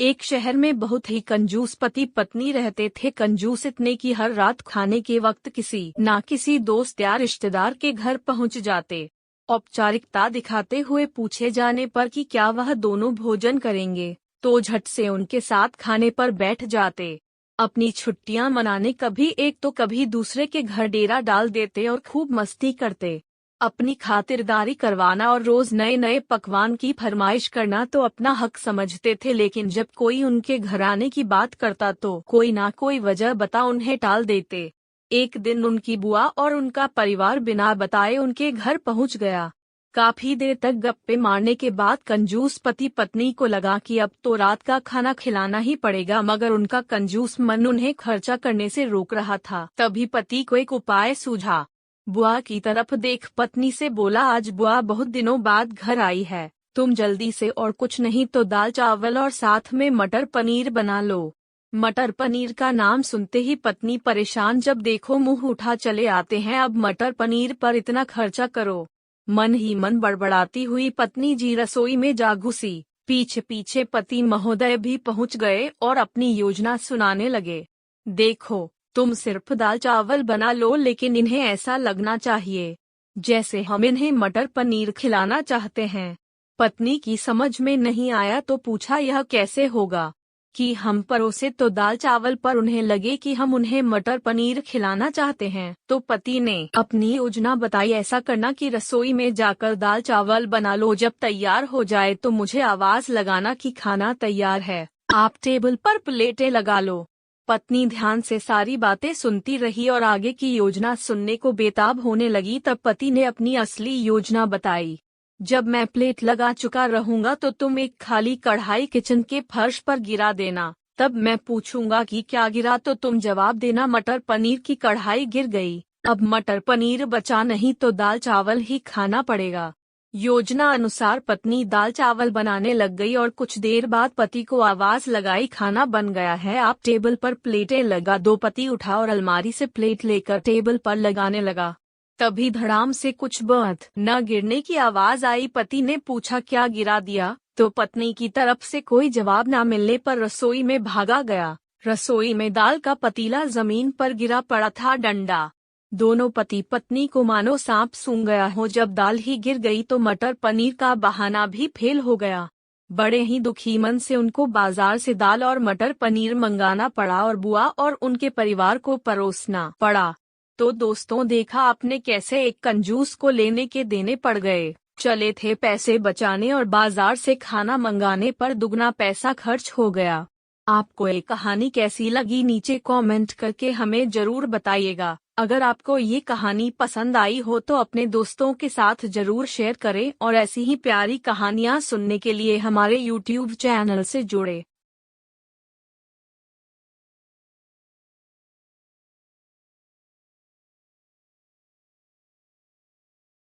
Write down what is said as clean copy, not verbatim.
एक शहर में बहुत ही कंजूस पति पत्नी रहते थे। कंजूस इतने कि हर रात खाने के वक्त किसी ना किसी दोस्त या रिश्तेदार के घर पहुंच जाते। औपचारिकता दिखाते हुए पूछे जाने पर कि क्या वह दोनों भोजन करेंगे, तो झट से उनके साथ खाने पर बैठ जाते। अपनी छुट्टियां मनाने कभी एक तो कभी दूसरे के घर डेरा डाल देते और खूब मस्ती करते। अपनी खातिरदारी करवाना और रोज नए नए पकवान की फरमाइश करना तो अपना हक समझते थे, लेकिन जब कोई उनके घर आने की बात करता तो कोई ना कोई वजह बता उन्हें टाल देते। एक दिन उनकी बुआ और उनका परिवार बिना बताए उनके घर पहुंच गया। काफी देर तक गप्पे मारने के बाद कंजूस पति पत्नी को लगा कि अब तो रात का खाना खिलाना ही पड़ेगा, मगर उनका कंजूस मन उन्हें खर्चा करने से रोक रहा था। तभी पति को एक उपाय सूझा। बुआ की तरफ देख पत्नी से बोला, आज बुआ बहुत दिनों बाद घर आई है, तुम जल्दी से और कुछ नहीं तो दाल चावल और साथ में मटर पनीर बना लो। मटर पनीर का नाम सुनते ही पत्नी परेशान, जब देखो मुंह उठा चले आते हैं, अब मटर पनीर पर इतना खर्चा करो। मन ही मन बड़बड़ाती हुई पत्नी जी रसोई में जा घुसी। पीछे पीछे पति महोदय भी पहुंच गए और अपनी योजना सुनाने लगे। देखो, तुम सिर्फ दाल चावल बना लो, लेकिन इन्हें ऐसा लगना चाहिए जैसे हम इन्हें मटर पनीर खिलाना चाहते हैं। पत्नी की समझ में नहीं आया तो पूछा, यह कैसे होगा कि हम परोसे तो दाल चावल पर उन्हें लगे कि हम उन्हें मटर पनीर खिलाना चाहते हैं। तो पति ने अपनी योजना बताई, ऐसा करना कि रसोई में जाकर दाल चावल बना लो, जब तैयार हो जाए तो मुझे आवाज लगाना कि खाना तैयार है, आप टेबल पर प्लेटें लगा लो। पत्नी ध्यान से सारी बातें सुनती रही और आगे की योजना सुनने को बेताब होने लगी। तब पति ने अपनी असली योजना बताई, जब मैं प्लेट लगा चुका रहूंगा तो तुम एक खाली कढ़ाई किचन के फर्श पर गिरा देना। तब मैं पूछूंगा कि क्या गिरा तो तुम जवाब देना, मटर पनीर की कढ़ाई गिर गई। अब मटर पनीर बचा नहीं तो दाल चावल ही खाना पड़ेगा। योजना अनुसार पत्नी दाल चावल बनाने लग गई और कुछ देर बाद पति को आवाज लगाई, खाना बन गया है, आप टेबल पर प्लेटें लगा दो। पति उठा और अलमारी से प्लेट लेकर टेबल पर लगाने लगा। तभी धड़ाम से कुछ बर्थ न गिरने की आवाज आई। पति ने पूछा, क्या गिरा दिया? तो पत्नी की तरफ से कोई जवाब न मिलने पर रसोई में भागा गया। रसोई में दाल का पतीला जमीन पर गिरा पड़ा था, डंडा। दोनों पति पत्नी को मानो सांप सूंघ गया हो। जब दाल ही गिर गई तो मटर पनीर का बहाना भी फेल हो गया। बड़े ही दुखी मन से उनको बाजार से दाल और मटर पनीर मंगाना पड़ा और बुआ और उनके परिवार को परोसना पड़ा। तो दोस्तों, देखा आपने कैसे एक कंजूस को लेने के देने पड़ गए। चले थे पैसे बचाने और बाजार से खाना मंगाने पर दुगना पैसा खर्च हो गया। आपको ये कहानी कैसी लगी नीचे कमेंट करके हमें जरूर बताइएगा। अगर आपको ये कहानी पसंद आई हो तो अपने दोस्तों के साथ जरूर शेयर करें और ऐसी ही प्यारी कहानियाँ सुनने के लिए हमारे YouTube चैनल से जुड़े।